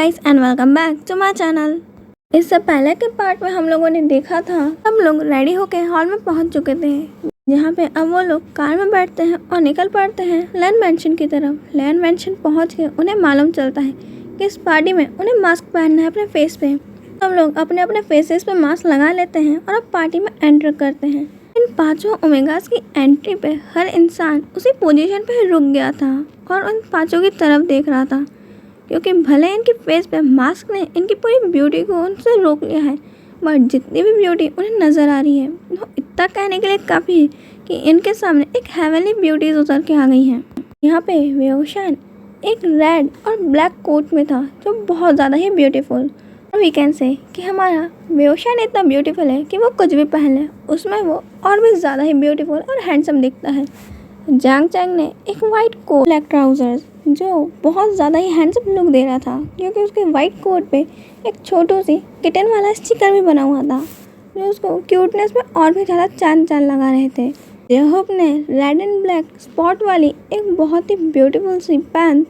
Guys and welcome back to my channel. इससे पहले के पार्ट में हम लोगों ने देखा था हम लोग रेडी होके हॉल में पहुंच चुके थे, जहां पे अब वो लोग कार में बैठते हैं और निकल पड़ते हैं लैंड मैंशन की तरफ। लैंड मैंशन पहुंच के उन्हें मालूम चलता है कि इस पार्टी में उन्हें मास्क पहनना है अपने फेस पे। सब लोग अपने अपने फेसेस पे मास्क लगा लेते हैं और अब पार्टी में एंटर करते हैं। इन पांचों ओमेगास की एंट्री पे हर इंसान उसी पोजीशन पे रुक गया था और उन पांचों की तरफ देख रहा था, क्योंकि भले इनके फेस पे मास्क ने इनकी पूरी ब्यूटी को उनसे रोक लिया है, बट जितनी भी ब्यूटी उन्हें नज़र आ रही है वो इतना कहने के लिए काफ़ी है कि इनके सामने एक हेवनली ब्यूटीज उतर के आ गई हैं। यहाँ पे वेओशान एक रेड और ब्लैक कोट में था जो बहुत ज़्यादा ही ब्यूटीफुल, और वी कैन से कि हमारा वेओशान इतना ब्यूटीफुल है कि वो कुछ भी पहन ले उसमें वो और भी ज़्यादा ही ब्यूटीफुल और हैंडसम दिखता है। जांग चैंग ने एक वाइट कोट, ब्लैक ट्राउजर्स जो बहुत ज़्यादा ही हैंडसम लुक दे रहा था, क्योंकि उसके वाइट कोट पे एक छोटू सी किटन वाला स्टिकर भी बना हुआ था जो उसको क्यूटनेस में और भी ज़्यादा चांद चांद लगा रहे थे। जेहोप ने रेड एंड ब्लैक स्पॉट वाली एक बहुत ही ब्यूटीफुल सी पैंट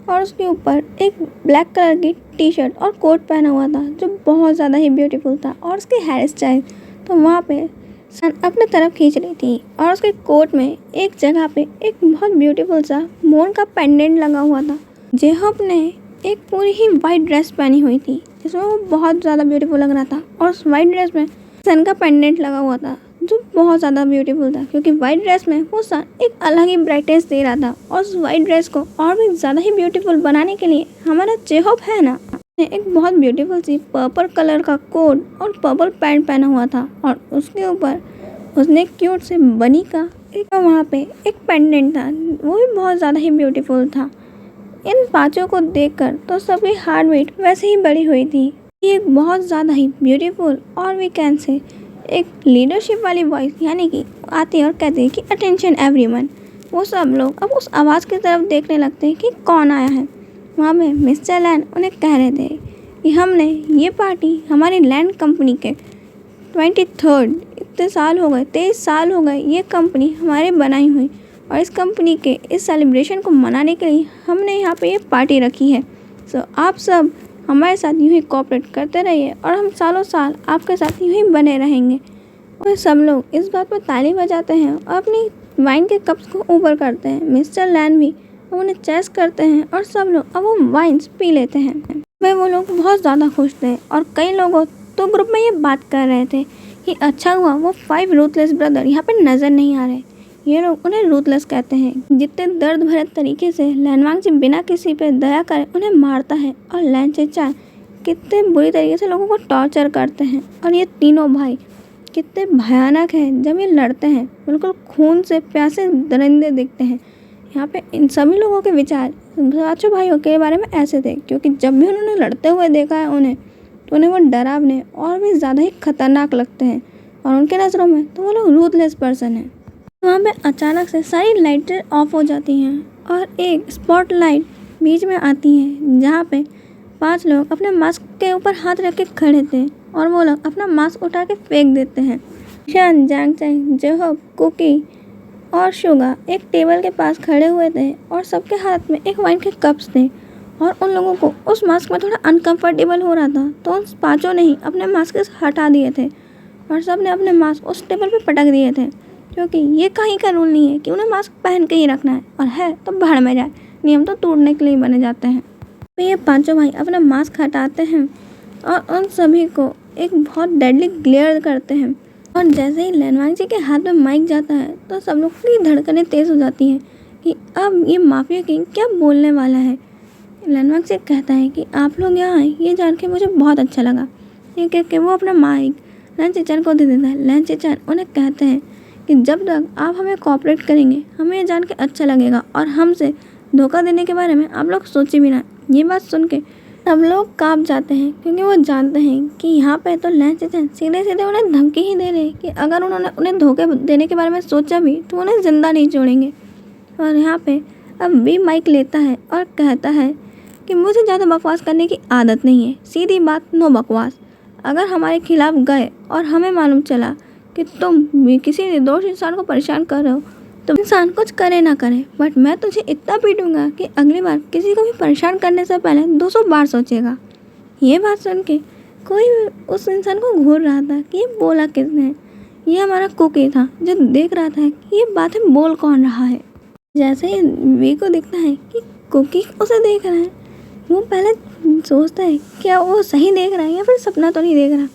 और उसके ऊपर एक ब्लैक कलर की टी शर्ट और कोट पहना हुआ था जो बहुत ज़्यादा ही ब्यूटीफुल था। और उसकी हेयर स्टाइल तो वहाँ पे सन अपने तरफ खींच रही थी, और उसके कोट में एक जगह पे एक बहुत ब्यूटीफुल सा मोर का पेंडेंट लगा हुआ था। जेहोप ने एक पूरी ही वाइट ड्रेस पहनी हुई थी जिसमें वो बहुत ज़्यादा ब्यूटीफुल लग रहा था, और उस वाइट ड्रेस में सन का पेंडेंट लगा हुआ था जो बहुत ज़्यादा ब्यूटीफुल था, क्योंकि वाइट ड्रेस में वो सन एक अलग ही ब्राइटनेस दे रहा था। और उस वाइट ड्रेस को और भी ज़्यादा ही ब्यूटीफुल बनाने के लिए हमारा जेहोप है ना, एक बहुत ब्यूटीफुल सी पर्पल कलर का कोट और पर्पल पैंट पहना हुआ था, और उसके ऊपर उसने क्यूट से बनी का एक वहाँ पे एक पेंडेंट था, वो भी बहुत ज़्यादा ही ब्यूटीफुल था। इन पांचों को देखकर तो सबकी हार्ट बीट वैसे ही बढ़ी हुई थी। ये एक बहुत ज़्यादा ही ब्यूटीफुल और वी कैन से एक लीडरशिप वाली वॉइस यानी कि आती है और कहती है कि अटेंशन एवरीवन। वो सब लोग अब उस आवाज़ की तरफ देखने लगते हैं कि कौन आया है। वहाँ पे मिस्टर लैन उन्हें कह रहे थे कि हमने ये पार्टी हमारी लैंड कंपनी के 23rd इतने साल हो गए, 23 साल हो गए ये कंपनी हमारे बनाई हुई, और इस कंपनी के इस सेलिब्रेशन को मनाने के लिए हमने यहाँ पे ये पार्टी रखी है। सो आप सब हमारे साथ यूँ ही कोऑपरेट करते रहिए और हम सालों साल आपके साथ यूँ ही बने रहेंगे। और सब लोग इस बात पर ताली बजाते हैं और अपनी वाइन के कप्स को ऊपर करते हैं। मिस्टर लैन भी उन्हें चेस करते हैं और सब लोग अब वो वाइन्स पी लेते हैं। वे वो लोग बहुत ज़्यादा खुश थे, और कई लोगों तो ग्रुप में ये बात कर रहे थे कि अच्छा हुआ वो 5 रूथलेस ब्रदर यहाँ पे नज़र नहीं आ रहे। ये लोग उन्हें रूथलेस कहते हैं। जितने दर्द भरे तरीके से लैनवांग जी बिना किसी पे दया करे उन्हें मारता है, और लैन चेचान कितने बुरी तरीके से लोगों को टॉर्चर करते हैं, और ये तीनों भाई कितने भयानक हैं जब ये लड़ते हैं, बिल्कुल खून से प्यासे दरिंदे दिखते हैं। यहाँ पे इन सभी लोगों के विचार पांचों भाइयों के बारे में ऐसे थे, क्योंकि जब भी उन्होंने लड़ते हुए देखा है उन्हें, तो उन्हें वो डरावने और भी ज़्यादा ही खतरनाक लगते हैं, और उनके नज़रों में तो वो लोग रूथलेस पर्सन हैं। वहाँ पे अचानक से सारी लाइटें ऑफ हो जाती हैं और एक स्पॉटलाइट बीच में आती है, जहाँ पे 5 लोग अपने मास्क के ऊपर हाथ रख के खड़े थे, और वो लोग अपना मास्क उठा के फेंक देते हैं। शन, जांग चैंग, जेहोप, कुकी और शुगा एक टेबल के पास खड़े हुए थे, और सबके हाथ में एक वाइन के कप्स थे, और उन लोगों को उस मास्क में थोड़ा अनकंफर्टेबल हो रहा था, तो उन पाँचों ने ही अपने मास्क हटा दिए थे, और सब ने अपने मास्क उस टेबल पे पटक दिए थे, क्योंकि ये कहीं का रूल नहीं है कि उन्हें मास्क पहन के ही रखना है, और है तो भाड़ में जाए, नियम तो तोड़ने के लिए बने जाते हैं। तो ये पाँचों भाई अपना मास्क हटाते हैं और उन सभी को एक बहुत डेडली ग्लेयर करते हैं, और जैसे ही लैनवांग जी के हाथ में माइक जाता है तो सब लोग की धड़कनें तेज़ हो जाती हैं कि अब ये माफिया किंग क्या बोलने वाला है। लैनवांग जी कहता है कि आप लोग यहाँ आए ये जान के मुझे बहुत अच्छा लगा। ये कह के वो अपना माइक लैन चेचान को दे देता है। लैन चेचान उन्हें कहते हैं कि जब तक आप हमें कोऑपरेट करेंगे हमें ये जान के अच्छा लगेगा, और हमसे धोखा देने के बारे में आप लोग सोचे भी ना। ये बात सुन के सब लोग काँप जाते हैं, क्योंकि वो जानते हैं कि यहाँ पे तो लैन चेचान सीधे सीधे उन्हें धमकी ही दे रहे कि अगर उन्होंने उन्हें धोखे देने के बारे में सोचा भी तो उन्हें ज़िंदा नहीं छोड़ेंगे। और यहाँ पे अब भी माइक लेता है और कहता है कि मुझे ज़्यादा बकवास करने की आदत नहीं है, सीधी बात, नो बकवास। अगर हमारे खिलाफ गए और हमें मालूम चला कि तुम भी किसी निर्दोष इंसान को परेशान कर रहे हो, तो इंसान कुछ करे ना करे, बट मैं तुझे इतना पीटूंगा कि अगली बार किसी को भी परेशान करने से पहले 200 बार सोचेगा। ये बात सुन के कोई उस इंसान को घूर रहा था कि ये बोला किसने। ये हमारा कुकी था जो देख रहा था कि ये बातें बोल कौन रहा है। जैसे ही वी को दिखता है कि कुकी उसे देख रहा है, वो पहले सोचता है क्या वो सही देख रहा है या फिर सपना तो नहीं देख रहा।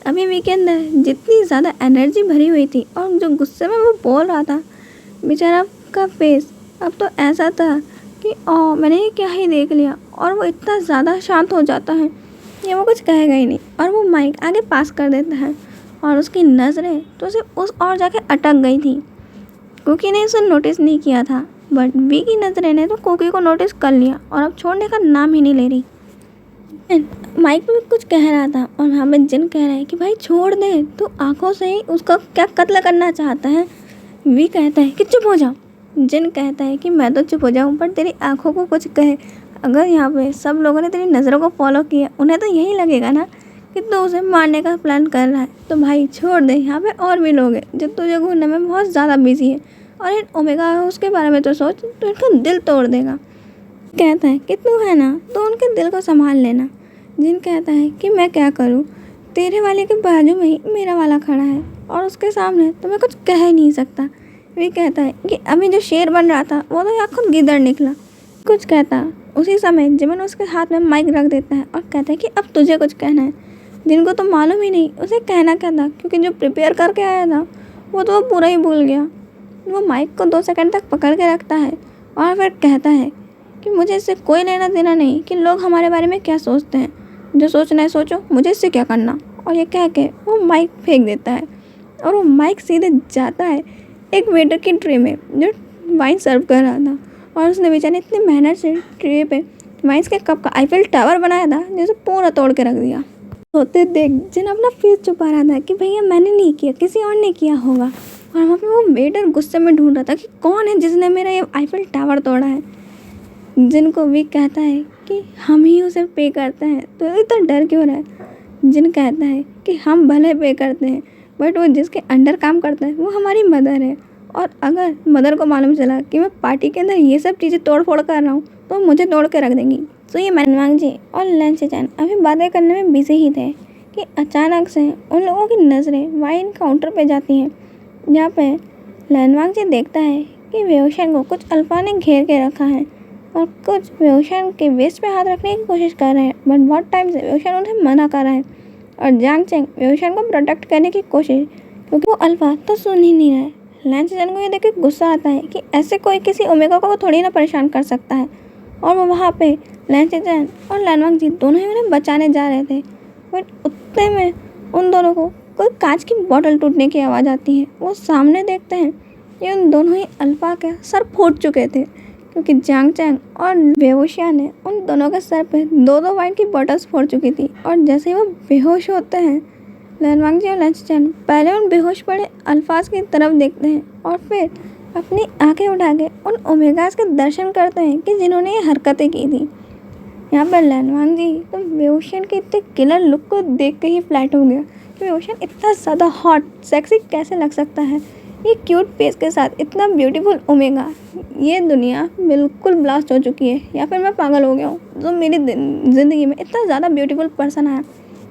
अभी वी के अंदर जितनी ज़्यादा एनर्जी भरी हुई थी और जो गुस्से में वो बोल रहा था, बेचारा का फेस अब तो ऐसा था कि मैंने ये क्या ही देख लिया, और वो इतना ज़्यादा शांत हो जाता है ये वो कुछ कहेगा ही नहीं, और वो माइक आगे पास कर देता है। और उसकी नज़रें तो सिर्फ उस और जाके अटक गई थी। कुकी ने उसे नोटिस नहीं किया था, बट वी की नज़रें ने तो कुकी को नोटिस कर लिया और अब छोड़ने का नाम ही नहीं ले रही। माइक पे कुछ कह रहा था और वहाँ पे जिन कह रहा है कि भाई छोड़ दे, तो आंखों से ही उसका क्या कत्ल करना चाहता है। वी कहता है कि चुप हो जाओ। जिन कहता है कि मैं तो चुप हो जाऊँ, पर तेरी आंखों को कुछ कहे। अगर यहाँ पे सब लोगों ने तेरी नज़रों को फॉलो किया, उन्हें तो यही लगेगा ना कि तू उसे मारने का प्लान कर रहा है। तो भाई छोड़ दे, यहाँ पे और भी लोग हैं जो तुझे घूरने में बहुत ज़्यादा बिजी है, और इन ओमेगा उसके बारे में तो सोच, तो इनका दिल तोड़ देगा। कहता है कि तू है ना, तो उनके दिल को संभाल लेना। जिन कहता है कि मैं क्या करूँ, तेरे वाले के बाजू में ही मेरा वाला खड़ा है और उसके सामने तो मैं कुछ कह ही नहीं सकता। वे कहता है कि अभी जो शेर बन रहा था वो तो यहाँ खुद गिदड़ निकला। कुछ कहता उसी समय जिमिन उसके हाथ में माइक रख देता है और कहता है कि अब तुझे कुछ कहना है। जिनको तो मालूम ही नहीं उसे कहना क्या था, क्योंकि जो प्रिपेयर करके आया था वो तो पूरा ही भूल गया। वो माइक को 2 सेकंड तक पकड़ के रखता है और फिर कहता है कि मुझे इससे कोई लेना देना नहीं कि लोग हमारे बारे में क्या सोचते हैं, जो सोचना है सोचो, मुझे इससे क्या करना। और ये कह के वो माइक फेंक देता है और वो माइक सीधे जाता है एक वेटर की ट्रे में जो वाइन सर्व कर रहा था, और उसने बेचारे इतनी मेहनत से ट्रे पे वाइन्स के कप का आईफिल टावर बनाया था जिसे पूरा तोड़ के रख दिया। होते देख जिन अपना फेस छुपा रहा था कि भैया मैंने नहीं किया, किसी और ने किया होगा, और वहाँ पे वो वेटर गुस्से में ढूंढ रहा था कि कौन है जिसने मेरा ये आईफिल टावर तोड़ा है। जिनको भी कहता है कि हम ही उसे पे करते हैं, तो इतना डर क्यों रहा है। जिन कहता है कि हम भले पे करते हैं, बट वो जिसके अंडर काम करता है वो हमारी मदर है, और अगर मदर को मालूम चला कि मैं पार्टी के अंदर ये सब चीज़ें तोड़ फोड़ कर रहा हूँ तो मुझे तोड़ के रख देंगी। तो ये लैनवांग जी और लैंसचैन अभी बातें करने में बिजी ही थे कि अचानक से उन लोगों की नज़रें वाइन काउंटर पे जाती हैं, जहाँ पे लैनवांग जी देखता है कि वेओशन को कुछ अल्फा ने घेर के रखा है और कुछ वेओशन के वेस्ट पे हाथ रखने की कोशिश कर रहे हैं, बट बहुत टाइम से वेओशन उन्हें मना कर रहा है। और जांग चेंग वेओशन को प्रोटेक्ट करने की कोशिश, क्योंकि वो अल्फा तो सुन ही नहीं रहा है। लैंसचैन को ये देख के गुस्सा आता है कि ऐसे कोई किसी ओमेगा को थोड़ी ना परेशान कर सकता है, और वो वहाँ पे लैंसचैन और लैनवांग जी दोनों ही उन्हें बचाने जा रहे थे, बट उतने में उन दोनों को कोई कांच की बोतल टूटने की आवाज़ आती है। वो सामने देखते हैं कि उन दोनों ही अल्फा के सर फूट चुके थे, क्योंकि जांग चैंग और वेओशिया ने उन दोनों के सर पे 2-2 वाइन की बॉटल्स फोड़ चुकी थी। और जैसे ही वो बेहोश होते हैं, लैनवांग जी और लैंसचैन पहले उन बेहोश पड़े अल्फाज की तरफ देखते हैं और फिर अपनी आंखें उठा के उन ओमेगास के दर्शन करते हैं कि जिन्होंने ये हरकतें की थी। यहाँ पर लैनवांग जी तो वेओशियन के इतने किलर लुक को देख के ही फ्लैट हो गया कि वेओशियन इतना ज़्यादा हॉट सेक्सी कैसे लग सकता है। ये क्यूट फेस के साथ इतना ब्यूटीफुल ओमेगा, ये दुनिया बिल्कुल ब्लास्ट हो चुकी है, या फिर मैं पागल हो गया हूँ जो मेरी ज़िंदगी में इतना ज़्यादा ब्यूटीफुल पर्सन आया।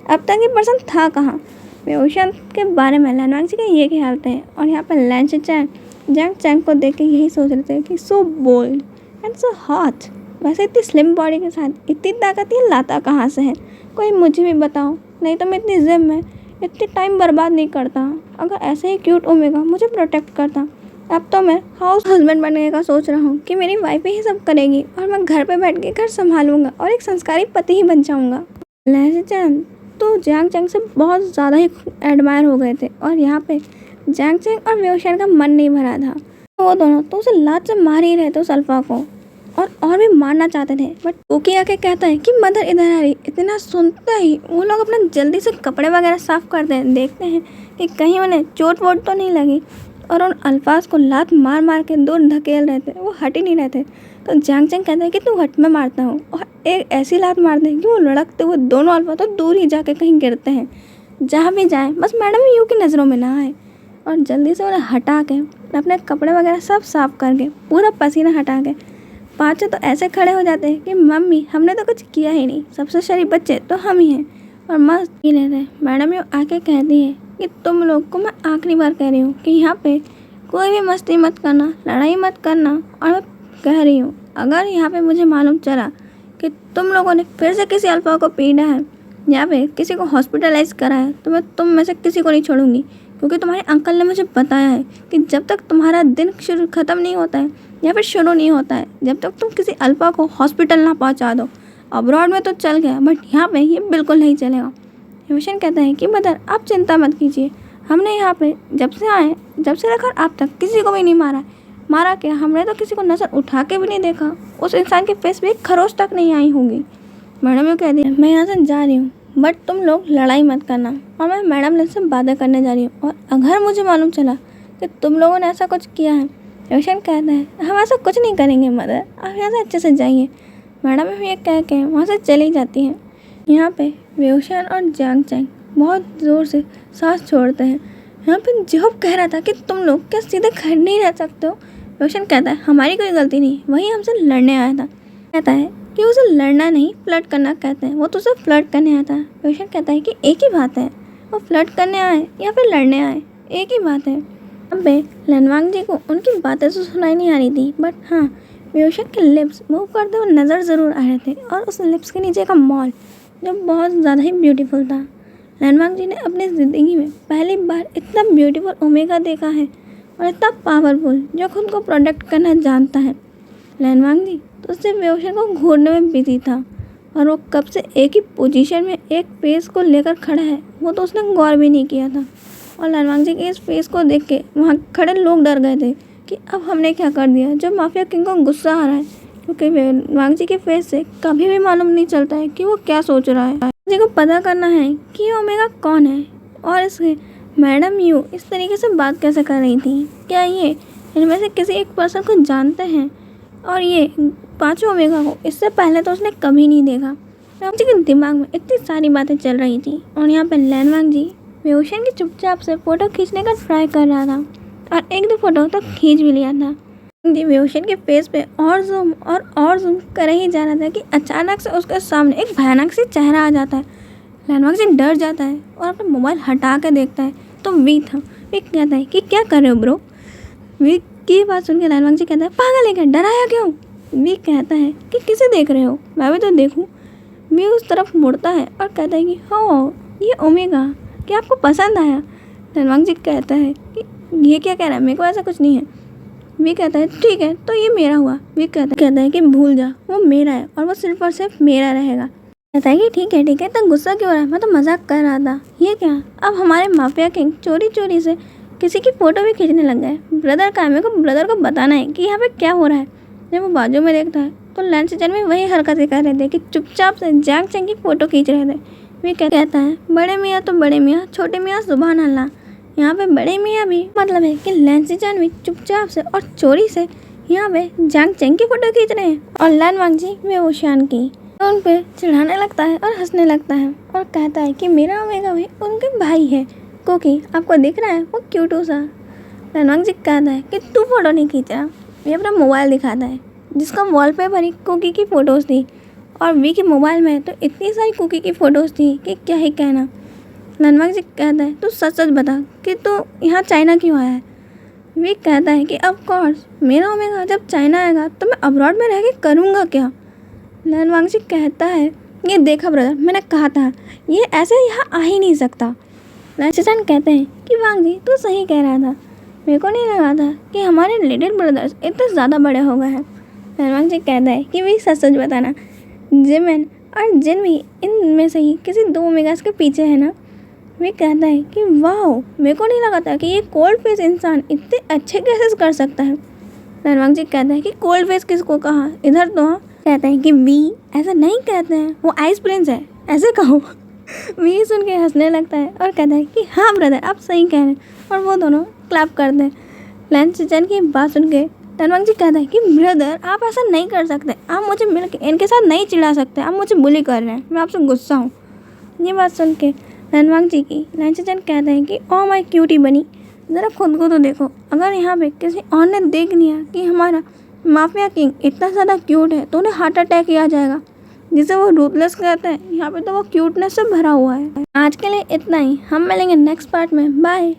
अब तक ये पर्सन था कहाँ। वेओशियन के बारे में लैनवांग जी का ये ख्याल थे, और यहाँ पर लैंसचैन जांग चैंग को देख के यही सोच रहे थे कि so bold and so hot. वैसे इतनी स्लिम बॉडी के साथ इतनी ताकत ये लाता कहाँ से है, कोई मुझे भी बताओ, नहीं तो मैं इतनी जिम में इतनी टाइम बर्बाद नहीं करता। अगर ऐसे ही क्यूट ओमेगा मुझे प्रोटेक्ट करता। अब तो मैं हाउस हस्बैंड बनने का सोच रहा हूँ कि मेरी वाइफ ही सब करेगी और मैं घर पे बैठ के घर संभालूंगा और एक संस्कारी पति ही बन जाऊँगा। लैंसचैन तो जांग चैंग से बहुत ज़्यादा ही एडमायर हो गए थे, और यहाँ पे जांग चैंग और वेओशियन का मन नहीं भरा था। वो दोनों तो उसे लात से मार ही रहे थे उस अल्फा को, और भी मारना चाहते थे, बट कुकी आके कहता है कि मदर इधर आ रही। इतना सुनता ही वो लोग अपना जल्दी से कपड़े वगैरह साफ करते हैं, देखते हैं कि कहीं उन्हें चोट वोट तो नहीं लगी, और उन अल्फाज को लात मार मार के दूर धकेल रहे थे, वो हट ही नहीं रहे थे। तो जांग चैंग कहता है कि तू हट, मैं मारता हूँ, और एक ऐसी लात मार दे कि वो लड़कते हुए दोनों अल्फा तो दूर ही जाके कहीं गिरते हैं। जहाँ भी जाए बस मैडम यू की नज़रों में ना आए। और जल्दी से उन्हें हटा के अपने कपड़े वगैरह सब साफ करके पूरा पसीना हटा के पाँचों तो ऐसे खड़े हो जाते हैं कि मम्मी हमने तो कुछ किया ही नहीं, सबसे शरीफ बच्चे तो हम ही हैं, और मस्त पी लेते हैं। मैडम ये आके कहती है कि तुम लोग को मैं आखिरी बार कह रही हूँ कि यहाँ पे कोई भी मस्ती मत करना, लड़ाई मत करना, और मैं कह रही हूँ अगर यहाँ पे मुझे मालूम चला कि तुम लोगों ने फिर से किसी अल्फा को पीटा है या फिर किसी को हॉस्पिटलाइज करा है तो मैं तुम में से किसी को नहीं छोड़ूंगी, क्योंकि तुम्हारे अंकल ने मुझे बताया है कि जब तक तुम्हारा दिन शुरू ख़त्म नहीं होता है या फिर शुरू नहीं होता है, जब तक तुम किसी अल्फा को हॉस्पिटल ना पहुंचा दो। अब्रॉड में तो चल गया बट यहाँ पे ये बिल्कुल नहीं चलेगा। रोशन कहता है कि मदर आप चिंता मत कीजिए, हमने यहाँ पे जब से लेकर आप तक किसी को भी नहीं मारा क्या, हमने तो किसी को नजर उठा के भी नहीं देखा, उस इंसान के फेस पे एक खरोच तक नहीं आई होगी। मैडम ये कहती है मैं यहाँ से जा रही हूँ बट तुम लोग लड़ाई मत करना, और मैं मैडम ने से बातें करने जा रही हूँ, और अगर मुझे मालूम चला कि तुम लोगों ने ऐसा कुछ किया है। रोशन कहता है हम ऐसा कुछ नहीं करेंगे मदर, आप यहाँ से अच्छे से जाइए। मैडम ये कह के वहाँ से चली जाती हैं। यहाँ पे रोशन और जांग चैंग बहुत ज़ोर से सांस छोड़ते हैं। यहाँ पे जॉब कह रहा था कि तुम लोग क्या सीधे खड़े नहीं रह सकते हो। रोशन कहता है हमारी कोई गलती नहीं, वही हमसे लड़ने आया था। कहता है कि उसे लड़ना नहीं फ्लर्ट करना कहते हैं, वो तो उसे फ्लर्ट करने आया था। रोशन कहता है कि एक ही बात है, वो फ्लर्ट करने आए या फिर लड़ने आए, एक ही बात है। अब लनवांग जी को उनकी बातें तो सुनाई नहीं आ रही थी बट हाँ रोशन के लिप्स मूव करते हुए नज़र ज़रूर आ रहे थे, और उस लिप्स के नीचे का मॉल जो बहुत ज़्यादा ही ब्यूटीफुल था। लनवांग जी ने अपनी ज़िंदगी में पहली बार इतना ब्यूटीफुल ओमेगा देखा है और इतना पावरफुल जो खुद को प्रोटेक्ट करना जानता है। लनवांग जी तो सिर्फ रोशन को घूरने में बिजी था, और वो कब से एक ही पोजीशन में एक फेस को लेकर खड़ा है वो तो उसने गौर भी नहीं किया था। और लनवांग जी के इस फेस को देख के वहाँ खड़े लोग डर गए थे कि अब हमने क्या कर दिया, जो माफिया किंग को गुस्सा आ रहा है, क्योंकि लनवांग जी के फेस से कभी भी मालूम नहीं चलता है कि वो क्या सोच रहा है। जी को पता करना है कि ओमेगा कौन है और इसके मैडम यू इस तरीके से बात कैसे कर रही थी, क्या ये इनमें से किसी एक पर्सन को जानते हैं, और ये पांचों ओमेगा को इससे पहले तो उसने कभी नहीं देखा। लनवांग जी के दिमाग में इतनी सारी बातें चल रही थी, और यहाँ पर लनवांग जी रोशन की चुपचाप से फ़ोटो खींचने का ट्राई कर रहा था, और एक दो फोटो तो खींच भी लिया था। जी रोशन के फेस पे और जूम कर ही जा रहा था कि अचानक से उसके सामने एक भयानक सी चेहरा आ जाता है। लनवांग जी डर जाता है और अपना मोबाइल हटा कर देखता है तो वी था। वी कहता है कि क्या कर रहे हो ब्रो। वी की बात सुन के लनवांग जी कहता है पागल है क्या, डराया क्यों। वी कहता है कि किसे देख रहे हो, मैं भी तो देखूँ। वी उस तरफ मुड़ता है और कहता है कि हो ये ओमेगा, क्या आपको पसंद आया। लनवांग जी कहता है कि ये क्या कह रहा है, मेरे को ऐसा कुछ नहीं है। वी कहता है ठीक है तो ये मेरा हुआ। वी कहता है कि भूल जा, वो मेरा है और वो सिर्फ और सिर्फ मेरा रहेगा। कहता है कि ठीक है तो गुस्सा क्यों हो रहा है, मैं तो मजाक कर रहा था। ये क्या, अब हमारे माफिया किंग चोरी से किसी की फ़ोटो भी खींचने लग गए। ब्रदर का है, मेरे को ब्रदर को बताना है कि यहाँ पे क्या हो रहा है। जब वो बाजू में देखता है तो लैंसचन में वही हरकतें कर रहे थे कि चुपचाप से जांग चैंग की फ़ोटो खींच रहे थे। वे कहता है बड़े मियाँ तो बड़े मियाँ, छोटे मियाँ सुभान अल्लाह। यहाँ पे बड़े मियाँ भी मतलब है कि लैंसचन भी चुपचाप से और चोरी से यहाँ पे जांग चैंग की फ़ोटो खींच रहे हैं, और लनवांग जी वे ओशान की तो उन पे चिढ़ाने लगता है और हंसने लगता है, और कहता है कि मेरा ओमेगा भी उनके भाई है क्योंकि आपको दिख रहा है वो क्यूटू सा। लनवांग जी कहता है कि तू फ़ोटो नहीं खींच रहा। वे अपना मोबाइल दिखाता है जिसका वॉलपेपर ही कुकी की फ़ोटोज़ थी, और वी के मोबाइल में तो इतनी सारी कुकी की फ़ोटोज़ थी कि क्या ही कहना। लनवांग जी कहता है तू सच बता कि तू यहाँ चाइना क्यों आया है। वी कहता है कि ऑफ कोर्स मेरा ओमेगा जब चाइना आएगा तो मैं अब्रॉड में रह के करूँगा क्या। लनवांग जी कहता है ये देखा ब्रदर, मैंने कहा था ये ऐसे यहाँ आ ही नहीं सकता। लैंसचन कहते हैं कि वांग जी तू सही कह रहा था, मेरे को नहीं लगा था कि हमारे लिटिल ब्रदर्स इतने ज़्यादा बड़े हो गए हैं। लनवांग जी कहता है कि वे सच बताना, जिमिन और जिन भी इनमें से ही किसी दो ओमेगास के पीछे है ना। वे कहता है कि वाह, मेरे को नहीं लगा था कि ये कोल्ड फेस इंसान इतने अच्छे कैसे कर सकता है। लनवांग जी कहता है कि कोल्ड फेस किसको कहा, इधर तो हाँ। कहता है कि वी ऐसा नहीं कहते हैं, वो आइस प्रिंस है, ऐसे कहो। वी सुन के हंसने लगता है और कहता है कि हाँ ब्रदर आप सही कह रहे हैं, और वो दोनों क्लैप करते हैं। लैंसचन की बात सुन के लनवांग जी कहता है कि ब्रदर आप ऐसा नहीं कर सकते, आप मुझे मिल के इनके साथ नहीं चिढ़ा सकते, आप मुझे बुली कर रहे हैं, मैं आपसे गुस्सा हूँ। ये बात सुन के लनवांग जी की लैंसचन कहता है कि ओ माय क्यूटी बनी, जरा खुद को तो देखो, अगर यहाँ पे किसी और ने देख लिया कि हमारा माफिया किंग इतना ज़्यादा क्यूट है तो उन्हें हार्ट अटैक ही आ जाएगा, जिसे वो रूथलेस कहते हैं। यहाँ पे तो वो क्यूटनेस से भरा हुआ है। आज के लिए इतना ही, हम मिलेंगे नेक्स्ट पार्ट में। बाय।